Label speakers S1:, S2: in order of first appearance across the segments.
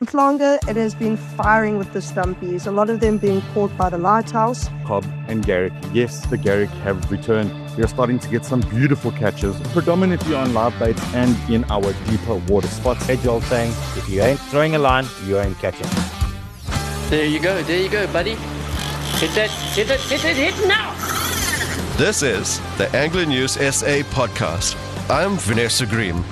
S1: For longer, it has been firing with the stumpies, a lot of them being caught by the lighthouse.
S2: Cob and garrick. Yes, the garrick have returned. We are starting to get some beautiful catches, predominantly on live baits and in our deeper water spots.
S3: Age old saying, if you ain't throwing a line, you ain't catching.
S4: There you go, buddy. Hit it now!
S5: This is the Angler News SA podcast. I'm Vanessa Green.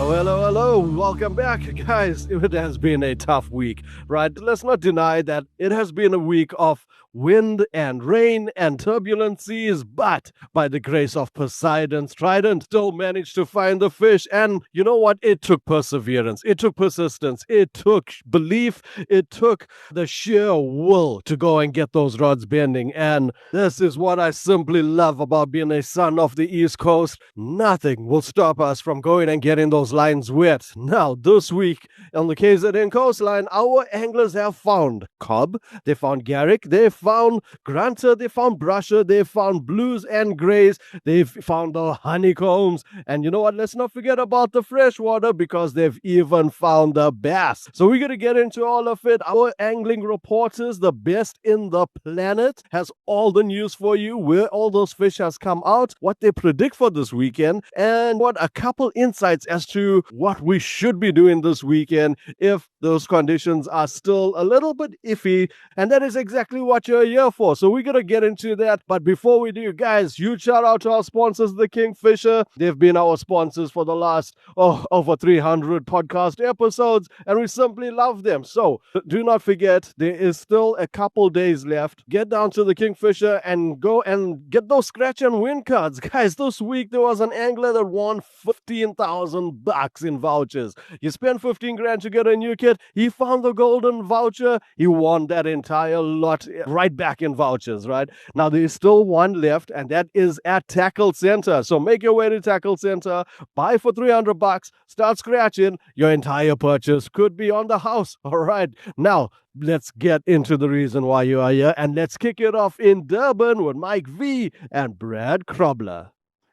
S6: Hello. Welcome back, guys. It has been a tough week, right? Let's not deny that it has been a week of wind and rain and turbulent seas, but by the grace of Poseidon's trident, still managed to find the fish. And you know what? It took perseverance. It took persistence. It took belief. It took the sheer will to go and get those rods bending. And this is what I simply love about being a son of the East Coast. Nothing will stop us from going and getting those lines wet. Now, this week on the KZN coastline, our anglers have found cob, they found garrick, they found grunter, they found brusher, they found blues and grays, they've found the honeycombs, and you know what, let's not forget about the freshwater, because they've even found the bass. So we're going to get into all of it. Our angling reporters, the best in the planet, has all the news for you, where all those fish has come out, what they predict for this weekend, and what a couple insights as to what we should be doing this weekend if those conditions are still a little bit iffy, and that is exactly what you're here for. So we're going to get into that. But before we do, guys, huge shout out to our sponsors, the Kingfisher. They've been our sponsors for the last over 300 podcast episodes, and we simply love them. So do not forget, there is still a couple days left. Get down to the Kingfisher and go and get those scratch and win cards. Guys, this week there was an angler that won $15,000 in vouchers. You spent 15 grand to get a new kit. He found the golden voucher. He won that entire lot right back in vouchers, right? Now, there is still one left, and that is at Tackle Center. So make your way to Tackle Center, buy for $300, start scratching. Your entire purchase could be on the house. All right. Now, let's get into the reason why you are here, and let's kick it off in Durban with Mike V and Brad Krobler.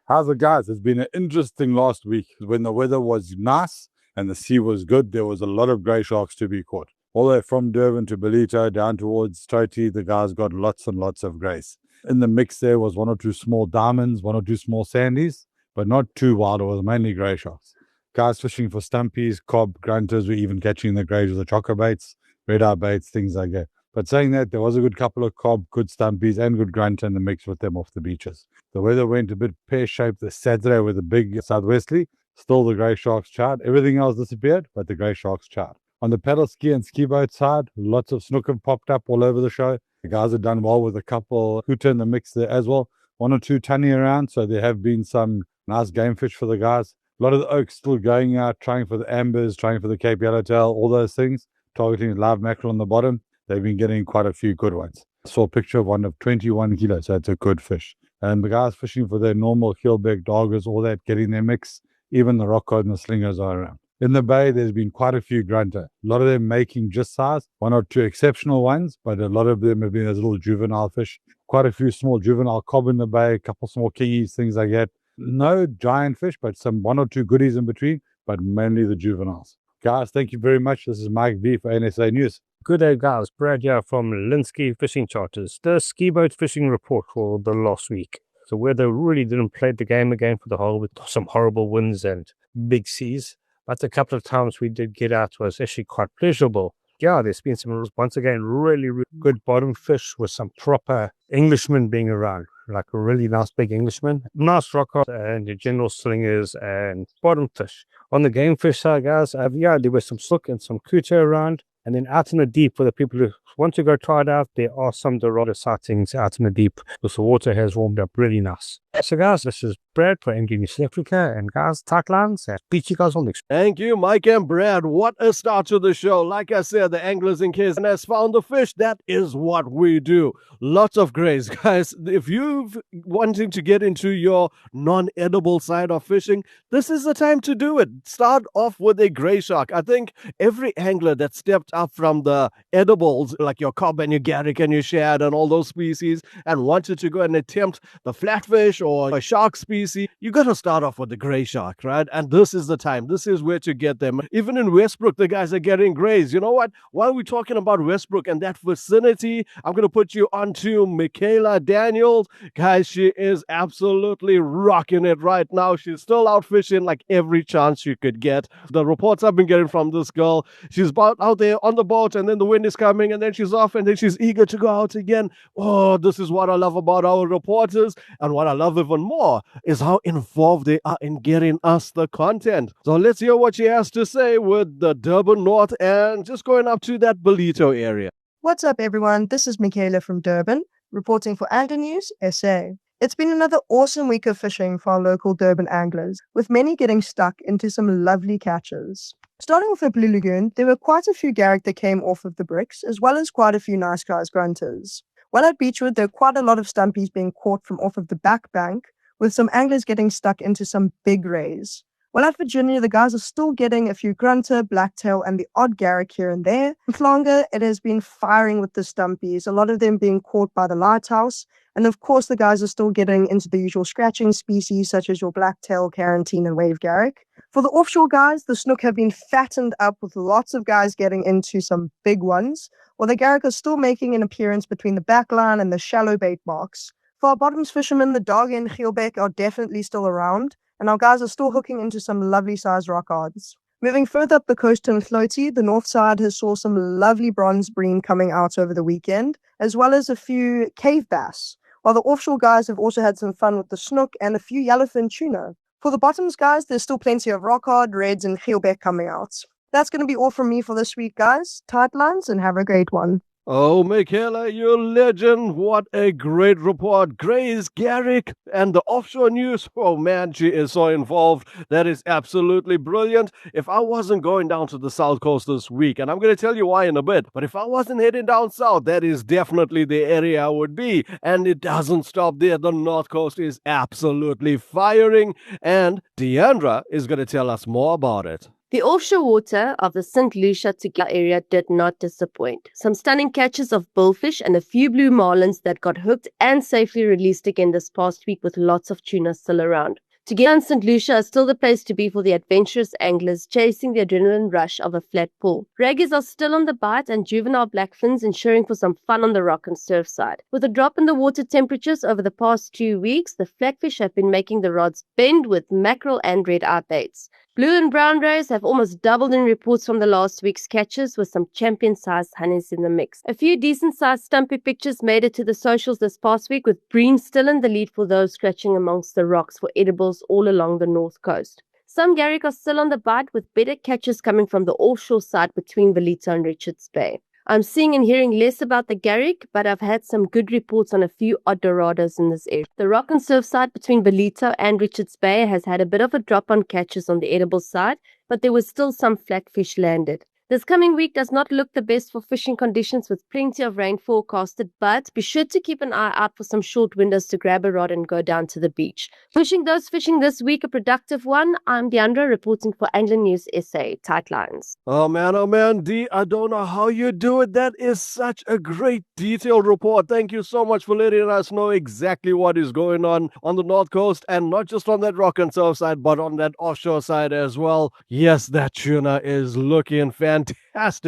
S7: How's it, guys? It's been an interesting last week. When the weather was nice and the sea was good, there was a lot of grey sharks to be caught. All the way from Durban to Belito down towards Toti, the guys got lots and lots of greys. In the mix there was one or two small diamonds, one or two small sandies, but not too wild. It was mainly grey sharks. Guys fishing for stumpies, cob, grunters were even catching the greys with the chocker baits, red-eye baits, things like that. But saying that, there was a good couple of cob, good stumpies, and good grunter in the mix with them off the beaches. The weather went a bit pear-shaped this Saturday with a big southwesterly. Still the grey sharks charred. Everything else disappeared, but the grey sharks charred. On the paddle ski and ski boat side, lots of snook have popped up all over the show. The guys have done well with a couple couta in the mix there as well. One or two tunny around, so there have been some nice game fish for the guys. A lot of the oaks still going out, trying for the ambers, trying for the Cape Yellowtail, all those things, targeting live mackerel on the bottom. They've been getting quite a few good ones. I saw a picture of one of 21 kilos, so it's a good fish. And the guys fishing for their normal keelback, doggers, all that, getting their mix. Even the rock cod and the slingers are around. In the bay, there's been quite a few grunter. A lot of them making just size, one or two exceptional ones, but a lot of them have been as little juvenile fish. Quite a few small juvenile cob in the bay, a couple small kingies, things like that. No giant fish, but some one or two goodies in between, but mainly the juveniles. Guys, thank you very much. This is Mike V for NSA News.
S8: Good day, guys. Brad here from Linsky Fishing Charters. The ski boat fishing report for the last week. The weather really didn't play the game again for the whole, with some horrible winds and big seas. But the couple of times we did get out was actually quite pleasurable. Yeah, there's been some, once again, really, really good bottom fish with some proper Englishmen being around. Like a really nice big Englishman. Nice rock cod and your general slingers and bottom fish. On the game fish side, guys, there was some snook and some couta around. And then out in the deep, for the people who want to go try it out, there are some Dorado sightings out in the deep because the water has warmed up really nice. So guys, this is Brad for MG News Africa, and guys, tight lines, and beat you guys on next.
S6: Thank you, Mike and Brad. What a start to the show. Like I said, the anglers in KZN has found the fish. That is what we do. Lots of grays, guys. If you're wanting to get into your non-edible side of fishing, this is the time to do it. Start off with a gray shark. I think every angler that stepped up from the edibles, like your cob and your garrick and your shad and all those species and wanted to go and attempt the flatfish or a shark species, you got to start off with the gray shark, right? And this is the time. This is where to get them. Even in Westbrook, the guys are getting grays. You know what? While we're talking about Westbrook and that vicinity, I'm going to put you onto Michaela Daniels. Guys, she is absolutely rocking it right now. She's still out fishing like every chance she could get. The reports I've been getting from this girl, she's out there on the boat and then the wind is coming and then she's off and then she's eager to go out again. Oh, this is what I love about our reporters. And what I love even more is how involved they are in getting us the content. So let's hear what she has to say with the Durban North and just going up to that Belito area.
S1: What's up, everyone? This is Michaela from Durban, reporting for Angler News SA. It's been another awesome week of fishing for our local Durban anglers, with many getting stuck into some lovely catches. Starting with the Blue Lagoon, there were quite a few garrick that came off of the bricks, as well as quite a few nice guys grunters. While at Beechwood, there were quite a lot of stumpies being caught from off of the back bank, with some anglers getting stuck into some big rays. While at Virginia, the guys are still getting a few grunter, blacktail, and the odd garrick here and there. In Flanga, it has been firing with the stumpies, a lot of them being caught by the lighthouse. And of course, the guys are still getting into the usual scratching species, such as your blacktail, carantine, and wave garrick. For the offshore guys, the snook have been fattened up with lots of guys getting into some big ones, while the garrick are still making an appearance between the backline and the shallow bait marks. For our bottoms fishermen, the dog and geelbeck are definitely still around, and our guys are still hooking into some lovely size rock odds. Moving further up the coast to Mhloti, the north side has saw some lovely bronze bream coming out over the weekend, as well as a few cave bass, while the offshore guys have also had some fun with the snook and a few yellowfin tuna. For the bottoms guys, there's still plenty of rock hard, reds, and geelbeck coming out. That's going to be all from me for this week, guys. Tight lines and have a great one.
S6: Oh, Michaela, you're a legend. What a great report. Grace, Garrick, and the offshore news. Oh, man, she is so involved. That is absolutely brilliant. If I wasn't going down to the South Coast this week, and I'm going to tell you why in a bit, but if I wasn't heading down south, that is definitely the area I would be. And it doesn't stop there. The North Coast is absolutely firing. And Deandra is going to tell us more about it.
S9: The offshore water of the St. Lucia Tugela area did not disappoint. Some stunning catches of bullfish and a few blue marlins that got hooked and safely released again this past week with lots of tuna still around. Tugela and St. Lucia are still the place to be for the adventurous anglers chasing the adrenaline rush of a flat pool. Raggies are still on the bite and juvenile blackfins ensuring for some fun on the rock and surf side. With a drop in the water temperatures over the past 2 weeks, the flatfish have been making the rods bend with mackerel and red-eye baits. Blue and brown rays have almost doubled in reports from the last week's catches, with some champion-sized honeys in the mix. A few decent-sized stumpy pictures made it to the socials this past week, with bream still in the lead for those scratching amongst the rocks for edibles all along the north coast. Some garrick are still on the bite, with better catches coming from the offshore side between Belito and Richards Bay. I'm seeing and hearing less about the garrick, but I've had some good reports on a few odd dorados in this area. The rock and surf side between Belito and Richards Bay has had a bit of a drop on catches on the edible side, but there was still some flatfish landed. This coming week does not look the best for fishing conditions, with plenty of rain forecasted, but be sure to keep an eye out for some short windows to grab a rod and go down to the beach. Wishing those fishing this week a productive one. I'm Deandra reporting for Angler News SA. Tight lines.
S6: Oh man, Dee, I don't know how you do it. That is such a great detailed report. Thank you so much for letting us know exactly what is going on the North Coast, and not just on that rock and surf side, but on that offshore side as well. Yes, that tuna is looking fantastic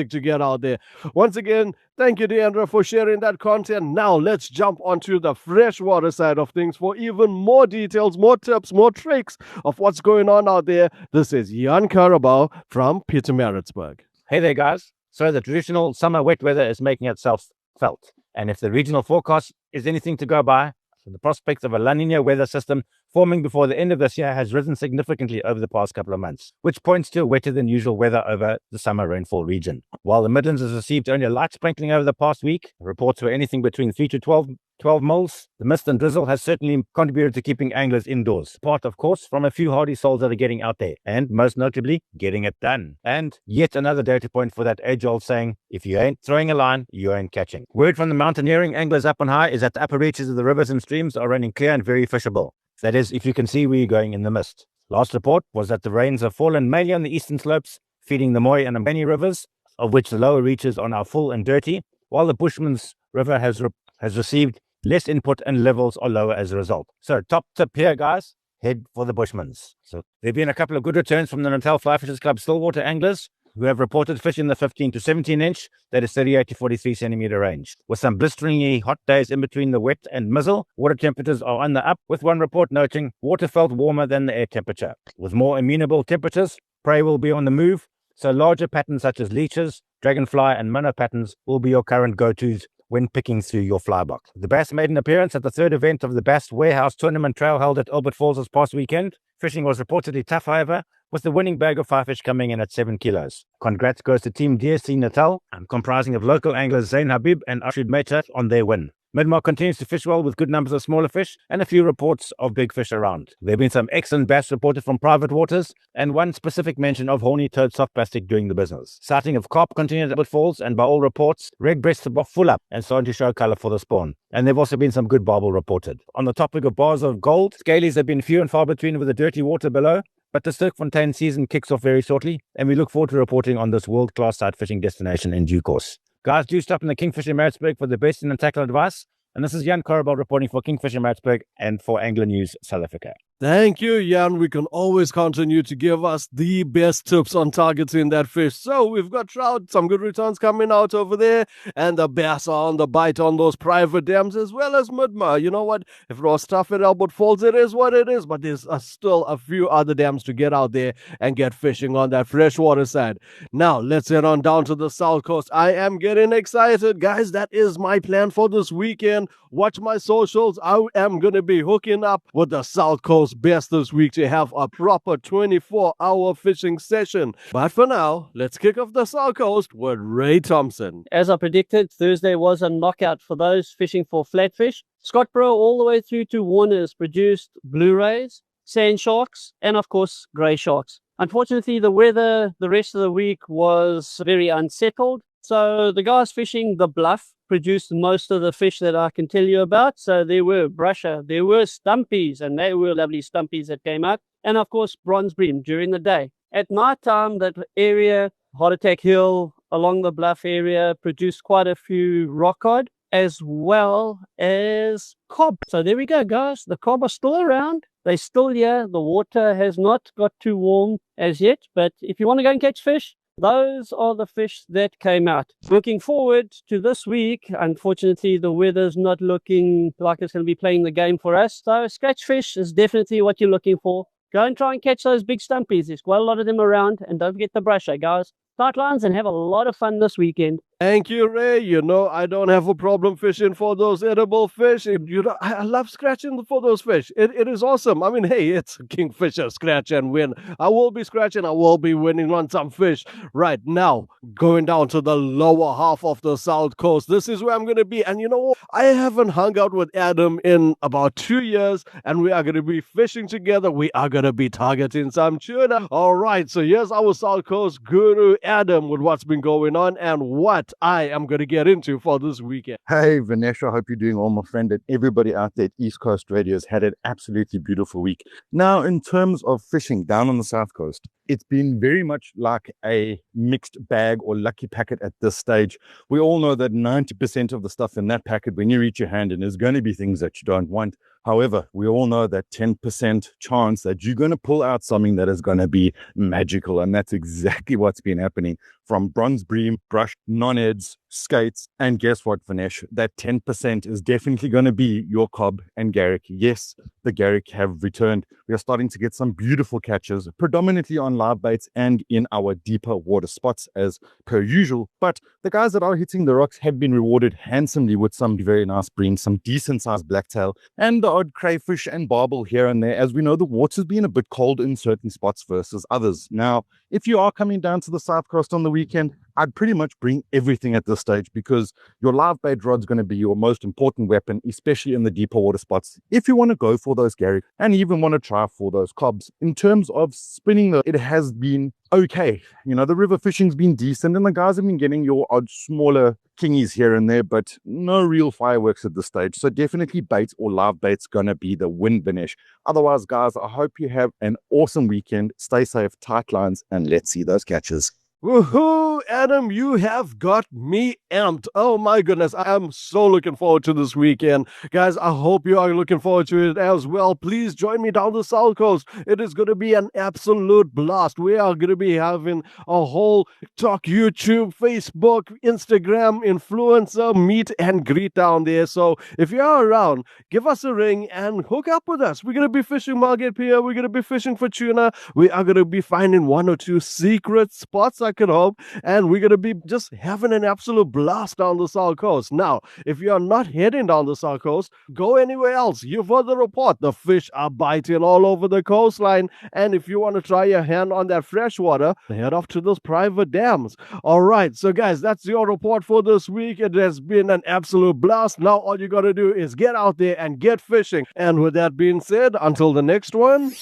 S6: to get out there. Once again, thank you, Deandra, for sharing that content. Now let's jump onto the freshwater side of things for even more details, more tips, more tricks of what's going on out there. This is Jan Carabao from Pietermaritzburg.
S3: Hey there, guys. So the traditional summer wet weather is making itself felt. And if the regional forecast is anything to go by, the prospect of a La Nina weather system forming before the end of this year has risen significantly over the past couple of months, which points to wetter than usual weather over the summer rainfall region. While the Midlands has received only a light sprinkling over the past week, reports were anything between 3 to 12 mils. The mist and drizzle has certainly contributed to keeping anglers indoors, apart of course from a few hardy souls that are getting out there, and most notably, getting it done. And yet another data point for that age-old saying, if you ain't throwing a line, you ain't catching. Word from the mountaineering anglers up on high is that the upper reaches of the rivers and streams are running clear and very fishable. That is, if you can see where you're going in the mist. Last report was that the rains have fallen mainly on the eastern slopes, feeding the Moy and Mbeni rivers, of which the lower reaches are now full and dirty, while the Bushman's River has received less input and levels are lower as a result. So top tip here, guys, head for the Bushmans. So there have been a couple of good returns from the Natal Fly Fishers Club Stillwater anglers who have reported fish in the 15 to 17 inch, that is 38 to 43 centimeter range. With some blisteringly hot days in between the wet and mizzle, water temperatures are on the up, with one report noting water felt warmer than the air temperature. With more amenable temperatures, prey will be on the move, so larger patterns such as leeches, dragonfly and minnow patterns will be your current go-tos when picking through your fly box. The bass made an appearance at the third event of the Bass Warehouse Tournament Trail held at Albert Falls this past weekend. Fishing was reportedly tough, however, with the winning bag of 5 fish coming in at 7 kilos. Congrats goes to Team DSC Natal, comprising of local anglers Zain Habib and Ashud Mehta on their win. Midmark continues to fish well with good numbers of smaller fish and a few reports of big fish around. There have been some excellent bass reported from private waters and one specific mention of horny-toed soft plastic doing the business. Sighting of carp continued at Albert Falls, and by all reports, red breasts are full up and starting to show colour for the spawn. And there have also been some good barbel reported. On the topic of bars of gold, scalies have been few and far between with the dirty water below, but the Sterkfontein season kicks off very shortly, and we look forward to reporting on this world-class sight fishing destination in due course. Guys, do stop in the Kingfish in Maritzburg for the best in tackle advice. And this is Jan Korabel reporting for Kingfish in Maritzburg and for Angler News South Africa.
S6: Thank you, Jan. We can always count on you to give us the best tips on targeting that fish. So we've got trout, some good returns coming out over there, and the bass are on the bite on those private dams as well as Midmar. You know what? If it was tough at Albert Falls, it is what it is, but there's still a few other dams to get out there and get fishing on that freshwater side. Now, let's head on down to the South Coast. I am getting excited, guys. That is my plan for this weekend. Watch my socials. I am going to be hooking up with the South Coast best this week to have a proper 24-hour fishing session. But for now, let's kick off the South Coast with Ray Thompson.
S10: As I predicted, Thursday was a knockout for those fishing for flatfish. Scottsboro all the way through to Warner's produced blue rays, sand sharks, and of course grey sharks. Unfortunately, the weather the rest of the week was very unsettled. So the guys fishing the bluff produced most of the fish that I can tell you about. So there were brusher, there were stumpies, and they were lovely stumpies that came out. And of course, bronze bream during the day. At night time, that area, Heart Attack Hill, along the bluff area, produced quite a few rock cod as well as cob. So there we go, guys. The cob are still around. They're still here. The water has not got too warm as yet. But if you want to go and catch fish, those are the fish that came out. Looking forward to this week. Unfortunately, the weather's not looking like it's going to be playing the game for us. So scratch fish is definitely what you're looking for. Go and try and catch those big stumpies. There's quite a lot of them around. And don't forget the brusher, guys. Tight lines and have a lot of fun this weekend.
S6: Thank you, Ray. You know, I don't have a problem fishing for those edible fish. I love scratching for those fish. It is awesome. I mean, hey, it's a kingfisher, scratch and win. I will be scratching. I will be winning on some fish. Right now, going down to the lower half of the South Coast. This is where I'm going to be. And you know what? I haven't hung out with Adam in about 2 years, and we are going to be fishing together. We are going to be targeting some tuna. All right, so here's our South Coast guru, Adam, with what's been going on and what I am going to get into for this weekend.
S2: Hey, Vanessa, I hope you're doing well, my friend, and everybody out there at East Coast Radio has had an absolutely beautiful week. Now, in terms of fishing down on the South Coast, it's been very much like a mixed bag or lucky packet at this stage. We all know that 90% of the stuff in that packet, when you reach your hand in, is going to be things that you don't want. However, we all know that 10% chance that you're going to pull out something that is going to be magical. And that's exactly what's been happening from bronze bream, brush, non-eds, skates. And guess what, Vanesh? That 10% is definitely going to be your cob and garrick. Yes, the garrick have returned. We are starting to get some beautiful catches, predominantly on live baits and in our deeper water spots as per usual. But the guys that are hitting the rocks have been rewarded handsomely with some very nice bream, some decent sized blacktail, and the odd crayfish and barbel here and there. As we know, the water's been a bit cold in certain spots versus others. Now, if you are coming down to the South Coast on the weekend, I'd pretty much bring everything at this stage because your live bait rod's going to be your most important weapon, especially in the deeper water spots. If you want to go for those garrick and even want to try for those cobs, in terms of spinning, it has been okay. You know, the river fishing's been decent and the guys have been getting your odd smaller kingies here and there, but no real fireworks at this stage. So definitely bait or live bait's going to be the win, Vinesh. Otherwise, guys, I hope you have an awesome weekend. Stay safe, tight lines, and let's see those catches.
S6: Woohoo, Adam, you have got me amped. Oh my goodness, I am so looking forward to this weekend. Guys, I hope you are looking forward to it as well. Please join me down the South Coast. It is going to be an absolute blast. We are going to be having a whole talk YouTube, Facebook, Instagram, influencer meet and greet down there. So if you are around, give us a ring and hook up with us. We're going to be fishing Margate Pier. We're going to be fishing for tuna. We are going to be finding 1 or 2 secret spots, I can hope, and we're going to be just having an absolute blast down the South Coast. Now, if you are not heading down the South Coast, go anywhere else. You've heard the report. The fish are biting all over the coastline, and if you want to try your hand on that fresh water, head off to those private dams. All right, so guys, that's your report for this week. It has been an absolute blast. Now all you got to do is get out there and get fishing. And with that being said, until the next one.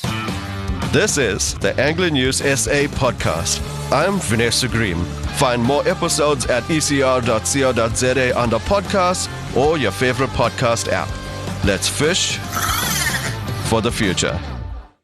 S5: This is the Angler News SA podcast. I'm Vanessa Green. Find more episodes at ecr.co.za under podcasts or your favorite podcast app. Let's fish for the future.